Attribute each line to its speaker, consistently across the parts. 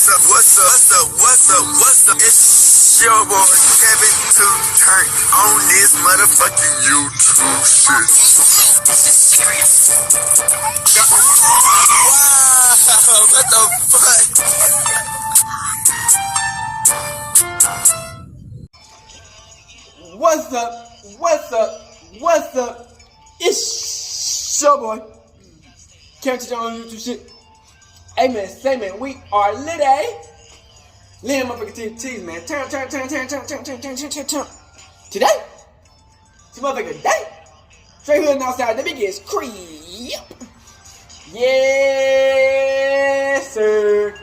Speaker 1: What's up? It's your boy Kevin to turn on this motherfucking YouTube shit. This is serious. Wow, what the fuck?
Speaker 2: What's up? It's your boy Kevin to turn on YouTube shit. Hey man, say man, we are lit, eh? Lit motherfucking TTs, man. Turn. Today? It's motherfucking day. Straight hood and outside, the biggest creep. Yes, sir.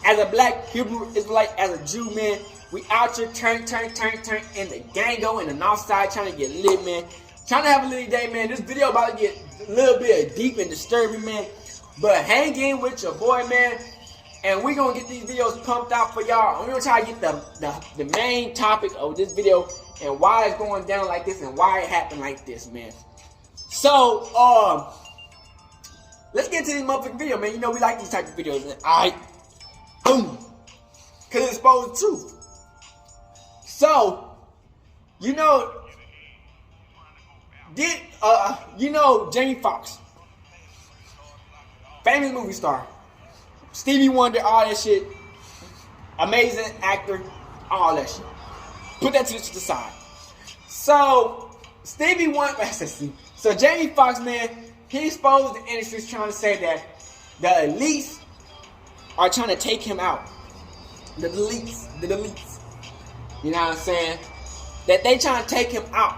Speaker 2: As a black Hebrew Israelite, as a Jew, man, we out here turn in the gango in the north side, trying to get lit, man. Trying to have a little day, man. This video about to get a little bit deep and disturbing, man. But hang in with your boy, man. And we're going to get these videos pumped out for y'all. We're going to try to get the main topic of this video and why it's going down like this and why it happened like this, man. So, let's get to this motherfucking video, man. You know we like these type of videos, man. Alright. Boom. Because it exposes the truth. So, you know, Jamie Foxx, famous movie star, Stevie Wonder, all that shit, amazing actor, all that shit. Put that to the side. So, Stevie Wonder, so Jamie Foxx, man, he exposed the industry trying to say that the elites are trying to take him out. The elites. You know what I'm saying? That they trying to take him out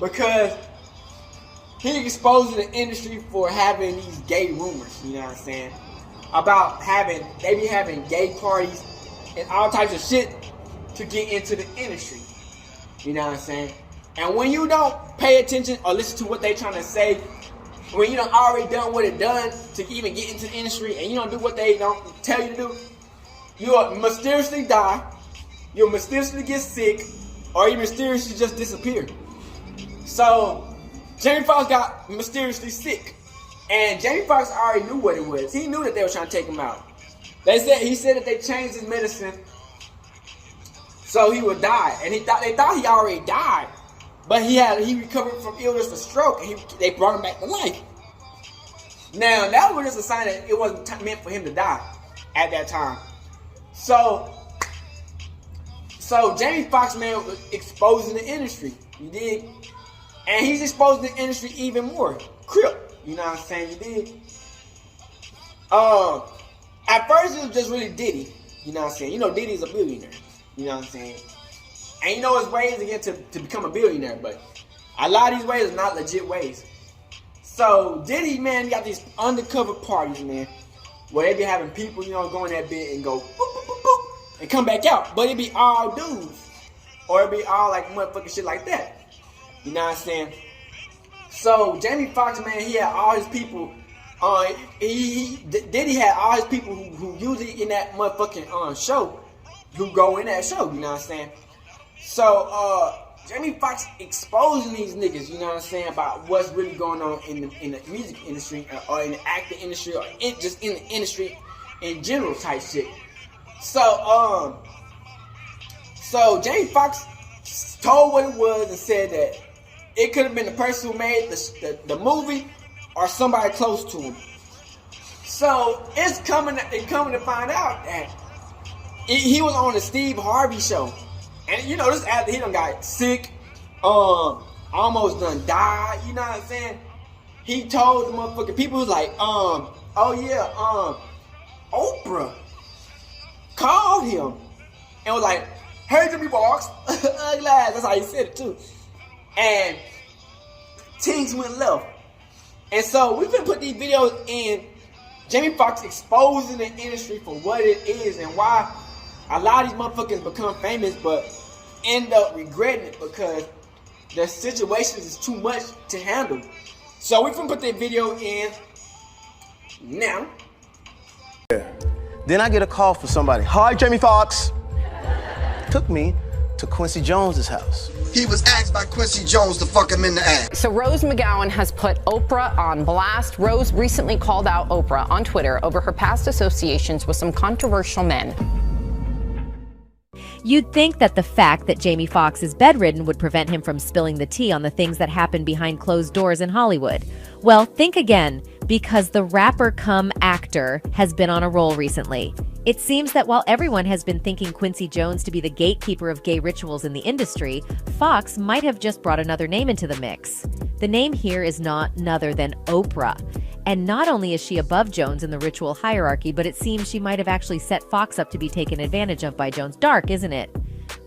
Speaker 2: because he exposing the industry for having these gay rumors, you know what I'm saying? About they be having gay parties and all types of shit to get into the industry. You know what I'm saying? And when you don't pay attention or listen to what they trying to say, when you done already done what it done to even get into the industry and you don't do what they don't tell you to do, you'll mysteriously die, you'll mysteriously get sick, or you mysteriously just disappear. So, Jamie Foxx got mysteriously sick. And Jamie Foxx already knew what it was. He knew that they were trying to take him out. He said that they changed his medicine so he would die. And they thought he already died. But he recovered from illness or stroke, and they brought him back to life. Now, that was just a sign that it wasn't meant for him to die at that time. So Jamie Foxx, man, was exposing the industry. You dig? And he's exposing the industry even more. Crip. You know what I'm saying? You dig? At first, it was just really Diddy. You know what I'm saying? You know Diddy's a billionaire. You know what I'm saying? And you know his ways again to become a billionaire, but a lot of these ways are not legit ways. So Diddy, man, got these undercover parties, man, where they be having people, you know, go in that bit and go boop, boop, boop, boop, and come back out. But it be all dudes. Or it be all like motherfucking shit like that. You know what I'm saying? So Jamie Foxx, man, he had all his people. Diddy had all his people who usually in that motherfucking show, who go in that show. You know what I'm saying? So Jamie Foxx exposing these niggas. You know what I'm saying, about what's really going on in the music industry or in the acting industry or just in the industry in general type shit. So Jamie Foxx told what it was and said that it could have been the person who made the movie or somebody close to him. So it's coming to find out that he was on the Steve Harvey show. And you know, this after he done got sick, almost done died, you know what I'm saying? He told the motherfucking people, was like, Oprah called him and was like, hey, Jimmy Foxx, ugly ass. That's how he said it too. And things went left. And so we've been putting these videos in Jamie Foxx exposing the industry for what it is and why a lot of these motherfuckers become famous but end up regretting it because the situation is too much to handle. So we're gonna put that video in now.
Speaker 3: Then I get a call from somebody. Hi, Jamie Foxx. Took me to Quincy Jones's house.
Speaker 1: he was asked by Quincy Jones to fuck him in the ass.
Speaker 3: So Rose McGowan has put Oprah on blast. Rose recently called out Oprah on Twitter over her past associations with some controversial men.
Speaker 4: You'd think that the fact that Jamie Foxx is bedridden would prevent him from spilling the tea on the things that happen behind closed doors in Hollywood. Well, think again, because the rapper cum actor has been on a roll recently. It seems that while everyone has been thinking Quincy Jones to be the gatekeeper of gay rituals in the industry, Foxx might have just brought another name into the mix. The name here is none other than Oprah. And not only is she above Jones in the ritual hierarchy, but it seems she might have actually set Foxx up to be taken advantage of by Jones. Dark, isn't it?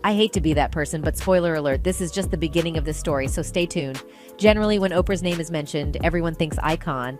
Speaker 4: I hate to be that person, but spoiler alert, this is just the beginning of the story, so stay tuned. Generally, when Oprah's name is mentioned, everyone thinks icon.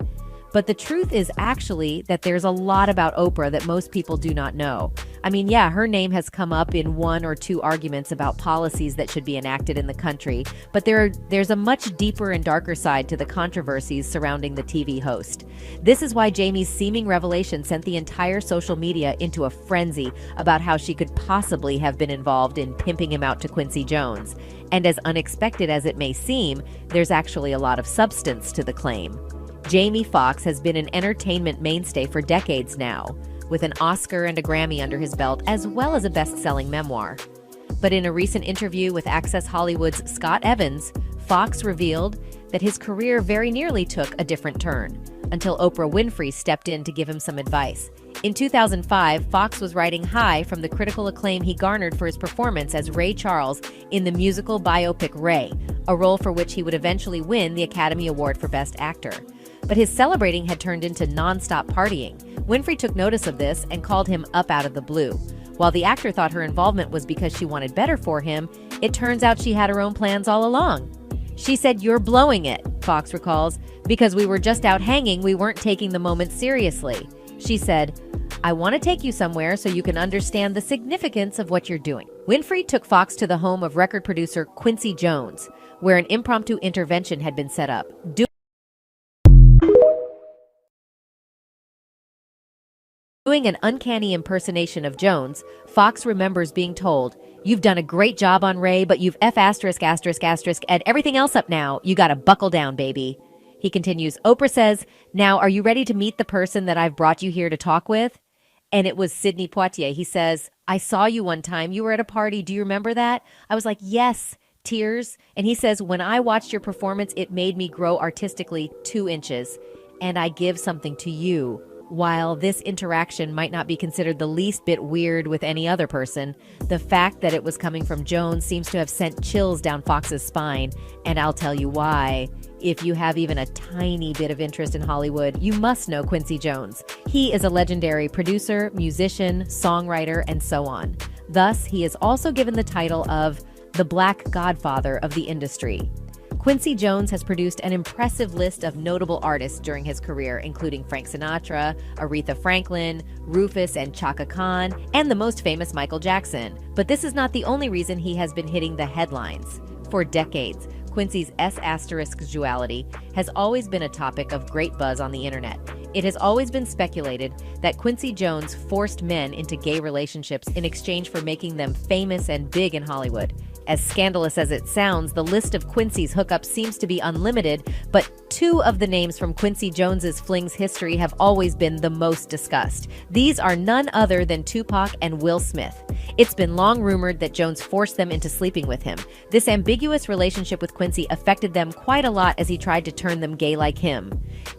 Speaker 4: But the truth is actually that there's a lot about Oprah that most people do not know. I mean, yeah, her name has come up in one or two arguments about policies that should be enacted in the country, but there's a much deeper and darker side to the controversies surrounding the TV host. This is why Jamie's seeming revelation sent the entire social media into a frenzy about how she could possibly have been involved in pimping him out to Quincy Jones. And as unexpected as it may seem, there's actually a lot of substance to the claim. Jamie Foxx has been an entertainment mainstay for decades now, with an Oscar and a Grammy under his belt, as well as a best-selling memoir. But in a recent interview with Access Hollywood's Scott Evans, Foxx revealed that his career very nearly took a different turn, until Oprah Winfrey stepped in to give him some advice. In 2005, Foxx was riding high from the critical acclaim he garnered for his performance as Ray Charles in the musical biopic Ray, a role for which he would eventually win the Academy Award for Best Actor. But his celebrating had turned into non-stop partying. Winfrey took notice of this and called him up out of the blue. While the actor thought her involvement was because she wanted better for him, it turns out she had her own plans all along. She said, "You're blowing it," Foxx recalls, "because we were just out hanging, we weren't taking the moment seriously." She said, "I want to take you somewhere so you can understand the significance of what you're doing." Winfrey took Foxx to the home of record producer Quincy Jones, where an impromptu intervention had been set up. Doing an uncanny impersonation of Jones, Foxx remembers being told, "You've done a great job on Ray, but you've F*** and everything else up now. You gotta buckle down, baby." He continues, Oprah says, "Now, are you ready to meet the person that I've brought you here to talk with?" And it was Sidney Poitier. He says, "I saw you one time. You were at a party. Do you remember that?" I was like, "Yes." Tears. And he says, "When I watched your performance, it made me grow artistically 2 inches. And I give something to you." While this interaction might not be considered the least bit weird with any other person, the fact that it was coming from Jones seems to have sent chills down Foxx's spine, and I'll tell you why. If you have even a tiny bit of interest in Hollywood, you must know Quincy Jones. He is a legendary producer, musician, songwriter, and so on. Thus, he is also given the title of the Black Godfather of the industry. Quincy Jones has produced an impressive list of notable artists during his career, including Frank Sinatra, Aretha Franklin, Rufus and Chaka Khan, and the most famous Michael Jackson. But this is not the only reason he has been hitting the headlines. For decades, Quincy's S** duality has always been a topic of great buzz on the internet. It has always been speculated that Quincy Jones forced men into gay relationships in exchange for making them famous and big in Hollywood. As scandalous as it sounds, the list of Quincy's hookups seems to be unlimited, but 2 of the names from Quincy Jones's flings history have always been the most discussed. These are none other than Tupac and Will Smith. It's been long rumored that Jones forced them into sleeping with him. This ambiguous relationship with Quincy affected them quite a lot as he tried to turn them gay like him.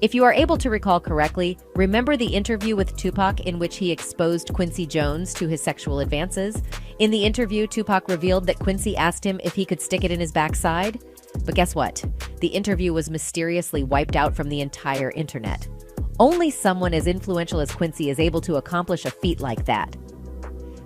Speaker 4: If you are able to recall correctly, remember the interview with Tupac in which he exposed Quincy Jones to his sexual advances? In the interview, Tupac revealed that Quincy asked him if he could stick it in his backside. But guess what? The interview was mysteriously wiped out from the entire internet. Only someone as influential as Quincy is able to accomplish a feat like that.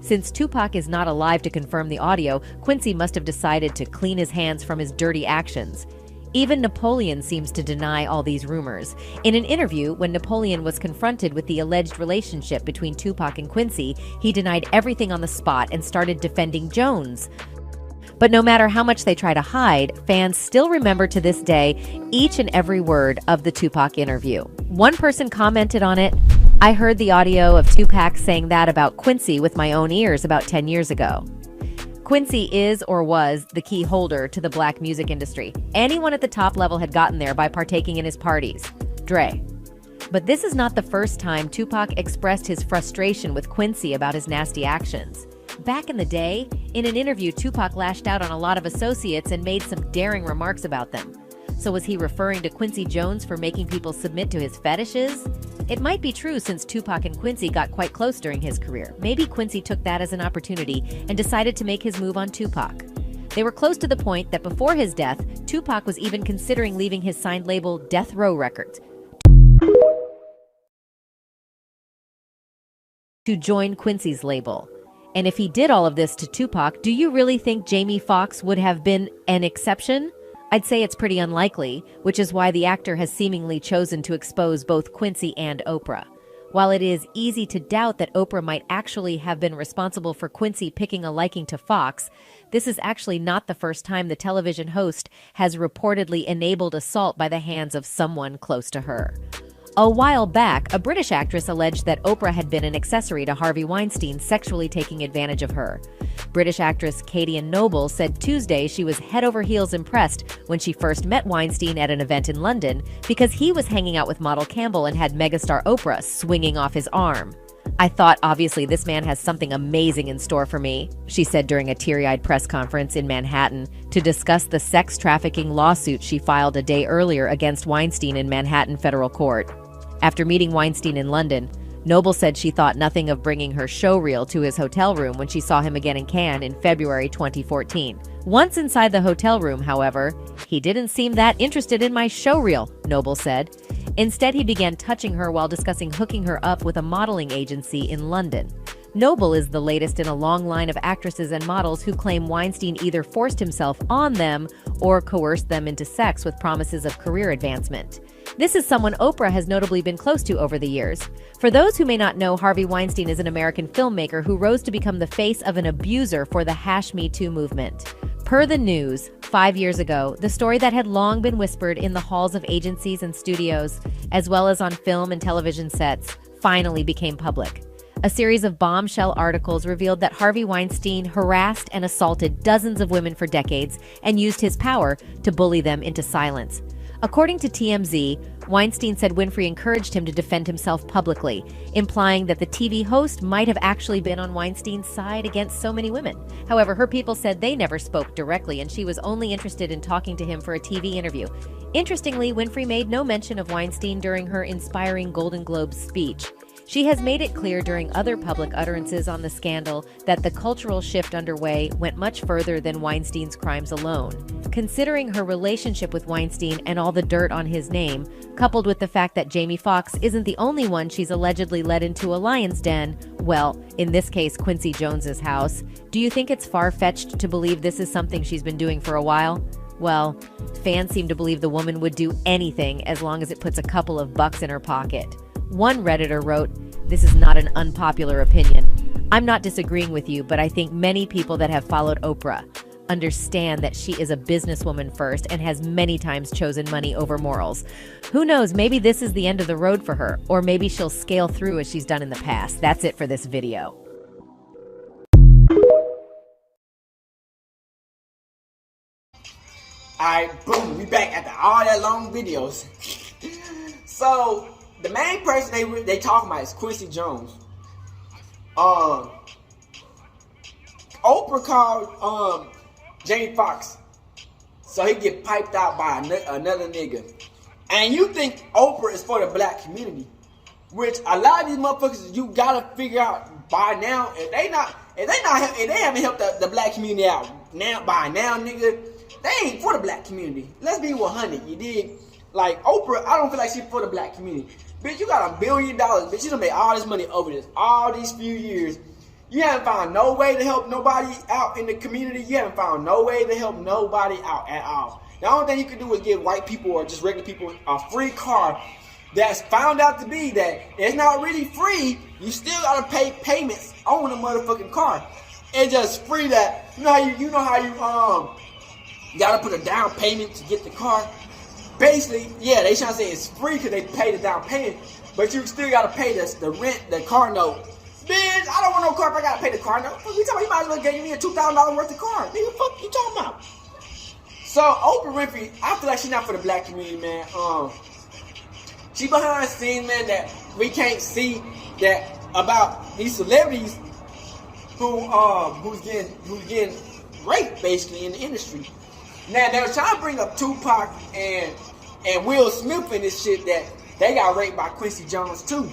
Speaker 4: Since Tupac is not alive to confirm the audio, Quincy must have decided to clean his hands from his dirty actions. Even Napoleon seems to deny all these rumors. In an interview, when Napoleon was confronted with the alleged relationship between Tupac and Quincy, he denied everything on the spot and started defending Jones. But no matter how much they try to hide, fans still remember to this day each and every word of the Tupac interview. One person commented on it, "I heard the audio of Tupac saying that about Quincy with my own ears about 10 years ago." Quincy is or was the key holder to the black music industry. Anyone at the top level had gotten there by partaking in his parties. Dre. But this is not the first time Tupac expressed his frustration with Quincy about his nasty actions. Back in the day, in an interview, Tupac lashed out on a lot of associates and made some daring remarks about them. So was he referring to Quincy Jones for making people submit to his fetishes? It might be true since Tupac and Quincy got quite close during his career. Maybe Quincy took that as an opportunity and decided to make his move on Tupac. They were close to the point that before his death, Tupac was even considering leaving his signed label Death Row Records to join Quincy's label. And if he did all of this to Tupac, do you really think Jamie Foxx would have been an exception? I'd say it's pretty unlikely, which is why the actor has seemingly chosen to expose both Quincy and Oprah. While it is easy to doubt that Oprah might actually have been responsible for Quincy picking a liking to Foxx, this is actually not the first time the television host has reportedly enabled assault by the hands of someone close to her. A while back, a British actress alleged that Oprah had been an accessory to Harvey Weinstein, sexually taking advantage of her. British actress Katie Noble said Tuesday she was head over heels impressed when she first met Weinstein at an event in London because he was hanging out with model Campbell and had megastar Oprah swinging off his arm. "I thought, obviously, this man has something amazing in store for me," she said during a teary-eyed press conference in Manhattan to discuss the sex trafficking lawsuit she filed a day earlier against Weinstein in Manhattan federal court. After meeting Weinstein in London, Noble said she thought nothing of bringing her showreel to his hotel room when she saw him again in Cannes in February 2014. Once inside the hotel room, however, "He didn't seem that interested in my showreel," Noble said. Instead, he began touching her while discussing hooking her up with a modeling agency in London. Noble is the latest in a long line of actresses and models who claim Weinstein either forced himself on them or coerced them into sex with promises of career advancement. This is someone Oprah has notably been close to over the years. For those who may not know, Harvey Weinstein is an American filmmaker who rose to become the face of an abuser for the #MeToo movement. Per the news, 5 years ago, the story that had long been whispered in the halls of agencies and studios, as well as on film and television sets, finally became public. A series of bombshell articles revealed that Harvey Weinstein harassed and assaulted dozens of women for decades and used his power to bully them into silence. According to TMZ, Weinstein said Winfrey encouraged him to defend himself publicly, implying that the TV host might have actually been on Weinstein's side against so many women. However, her people said they never spoke directly and she was only interested in talking to him for a TV interview. Interestingly, Winfrey made no mention of Weinstein during her inspiring Golden Globes speech. She has made it clear during other public utterances on the scandal that the cultural shift underway went much further than Weinstein's crimes alone. Considering her relationship with Weinstein and all the dirt on his name, coupled with the fact that Jamie Foxx isn't the only one she's allegedly led into a lion's den, well, in this case, Quincy Jones's house, do you think it's far-fetched to believe this is something she's been doing for a while? Well, fans seem to believe the woman would do anything as long as it puts a couple of bucks in her pocket. One Redditor wrote, "This is not an unpopular opinion. I'm not disagreeing with you, but I think many people that have followed Oprah understand that she is a businesswoman first and has many times chosen money over morals. Who knows, maybe this is the end of the road for her, or maybe she'll scale through as she's done in the past." That's it for this video.
Speaker 2: Alright, boom, we back after all that long videos. So, the main person they talking about is Quincy Jones. Oprah called Jamie Foxx so he get piped out by another nigga. And you think Oprah is for the black community, which a lot of these motherfuckers, you gotta figure out by now, if they haven't helped the black community out by now, nigga, they ain't for the black community. Let's be 100, you dig? Like, Oprah, I don't feel like she's for the black community. Bitch, you got $1 billion, bitch, you done made all this money over all these few years. You haven't found no way to help nobody out in the community. You haven't found no way to help nobody out at all. The only thing you can do is give white people or just regular people a free car that's found out to be that it's not really free. You still gotta pay payments on the motherfucking car. It's just free that, you know how you gotta put a down payment to get the car. Basically, yeah, they trying to say it's free because they pay the down payment, but you still gotta pay the rent, the car note. Bitch, I don't want want no car if I gotta pay the car note. We talking about you might as well give me a $2,000 worth of car. Nigga, fuck you talking about? So Oprah Winfrey, I feel like she's not for the black community, man. She behind the scenes, man, that we can't see that about these celebrities who's getting raped basically in the industry. Now they were trying to bring up Tupac and Will Smith in this shit that they got raped by Quincy Jones too.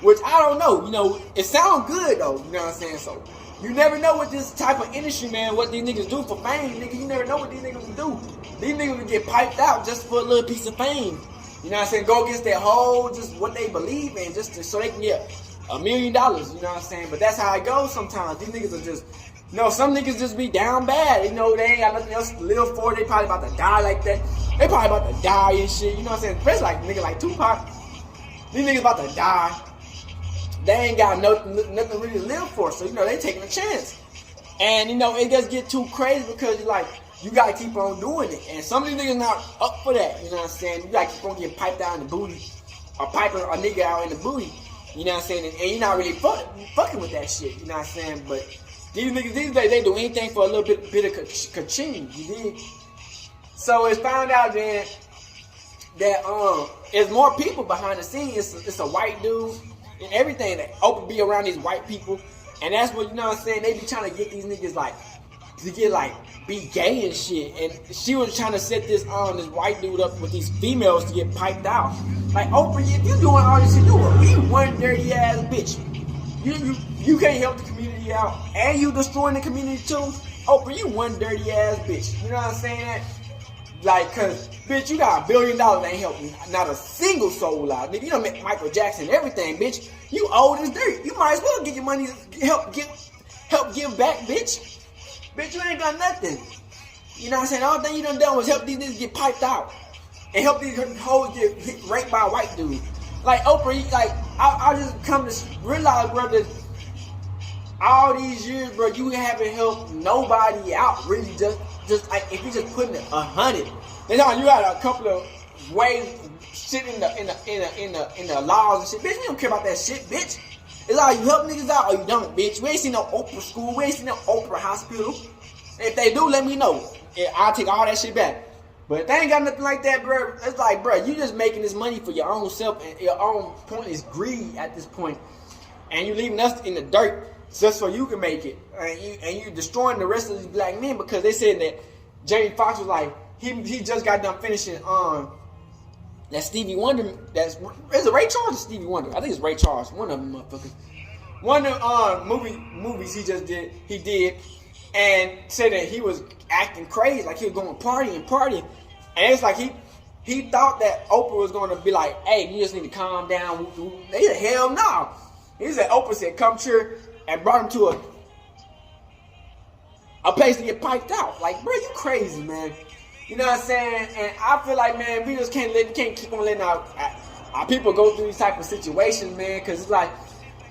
Speaker 2: Which I don't know, you know, it sounds good though, you know what I'm saying? So you never know what this type of industry, man, what these niggas do for fame, nigga. You never know what these niggas will do. These niggas will get piped out just for a little piece of fame. You know what I'm saying? Go against their whole, just what they believe in, so they can get $1 million, you know what I'm saying? But that's how it goes sometimes. These niggas are just, you know, some niggas just be down bad. You know, they ain't got nothing else to live for. They probably about to die like that. They probably about to die and shit, you know what I'm saying? Especially like nigga like Tupac. These niggas about to die. They ain't got nothing really to live for, so you know they taking a chance. And you know it just get too crazy because like you gotta keep on doing it, and some of these niggas not up for that. You know what I'm saying? You gotta keep on getting piped out in the booty, or piping a nigga out in the booty. You know what I'm saying? And you're not really fucking with that shit. You know what I'm saying? But these niggas these days they do anything for a little bit of ka-ching. You dig? So it's found out then that there's more people behind the scenes. It's a white dude. And everything that Oprah be around these white people, and that's what, you know what I'm saying, they be trying to get these niggas like to get like be gay and shit. And she was trying to set this white dude up with these females to get piped out. Like, Oprah, if you doing all this shit, you one dirty ass bitch. You can't help the community out, and you destroying the community too. Oprah, you one dirty ass bitch. You know what I'm saying? Like, cause, bitch, you got $1 billion, ain't helping not a single soul out. Nigga, you done met Michael Jackson and everything, bitch. You old as dirt. You might as well get your money, help give back, bitch. Bitch, you ain't done nothing. You know what I'm saying? The only thing you done was help these niggas get piped out. And help these hoes get raped by a white dude. Like, Oprah, like, I just come to realize, bro, that all these years, bro, you haven't helped nobody out, really, just like if you just putting 100. Then you got a couple of ways shit in the laws and shit. Bitch, we don't care about that shit, bitch. It's like you help niggas out or you don't, bitch. We ain't seen no Oprah school. We ain't seen no Oprah hospital. And if they do, let me know. I'll take all that shit back. But if they ain't got nothing like that, bro, it's like, bro, you just making this money for your own self, and your own point is greed at this point. And you leaving us in the dirt just so you can make it, and you destroying the rest of these black men because they said that Jamie Foxx was like he just got done finishing that Stevie Wonder. Is it Ray Charles or Stevie Wonder? I think it's Ray Charles. One of them motherfuckers. One of the movies he did, and said that he was acting crazy, like he was going partying, and it's like he thought that Oprah was going to be like, hey, you just need to calm down. They said, hell no. He said Oprah said come here. And brought him to a place to get piped out. Like, bro, you crazy, man. You know what I'm saying? And I feel like, man, we just can't keep on letting our people go through these type of situations, man. Because it's like,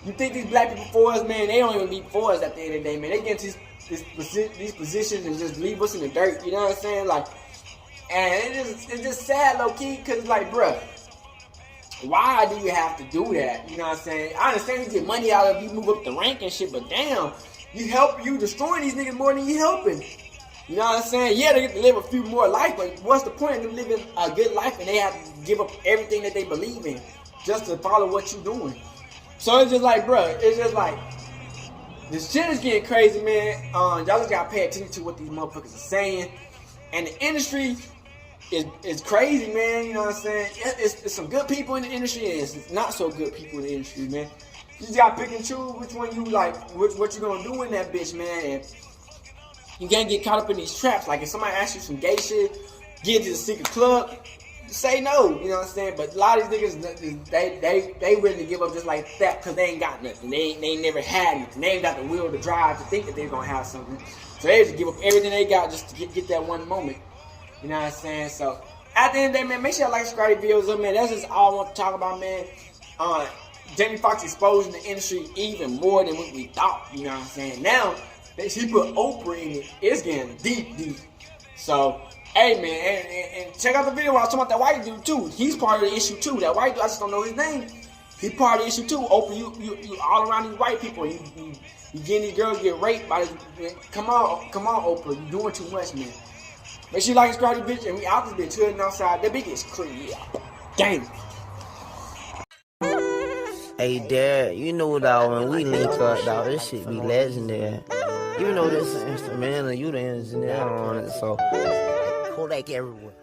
Speaker 2: you think these black people for us, man, they don't even be for us at the end of the day, man. They get into these positions and just leave us in the dirt. You know what I'm saying? Like, and it's just sad, low key, because it's like, bro, why do you have to do that? You know what I'm saying? I understand you get money out of you move up the rank and shit, but damn, you destroying these niggas more than you helping. You know what I'm saying? Yeah, they get to live a few more life, but what's the point of them living a good life and they have to give up everything that they believe in just to follow what you're doing? So it's just like, bro, it's just like, this shit is getting crazy, man. Y'all just gotta pay attention to what these motherfuckers are saying. And the industry is crazy, man. You know what I'm saying? It's some good people in the industry, and it's not so good people in the industry, man. You just gotta pick and choose which one you like, what you gonna do in that bitch, man. And you can't get caught up in these traps. Like if somebody asks you some gay shit, get into the secret club, say no. You know what I'm saying? But a lot of these niggas, they willing to give up just like that because they ain't got nothing. They ain't never had nothing. They ain't got the will to drive to think that they're gonna have something. So they just give up everything they got just to get that one moment. You know what I'm saying? So at the end of the day, man, make sure y'all like, subscribe to videos up, man. That's just all I want to talk about, man. Jamie Foxx exposing the industry even more than what we thought. You know what I'm saying? Now that she put Oprah in it, it's getting deep. So, hey, man, and check out the video where I was talking about that white dude, too. He's part of the issue, too. That white dude, I just don't know his name. He part of the issue too. Oprah, you all around these white people. You getting these girls get raped by this. Come on, Oprah, you doing too much, man. Make sure you like and subscribe to this bitch, and we out this bitch hooding outside. That bitch is crazy. Gang.
Speaker 5: Hey, Dad, you know, dog, when we link up, dog, this shit be legendary. You know this instrumental, you the engineer on it, so Kodak everywhere.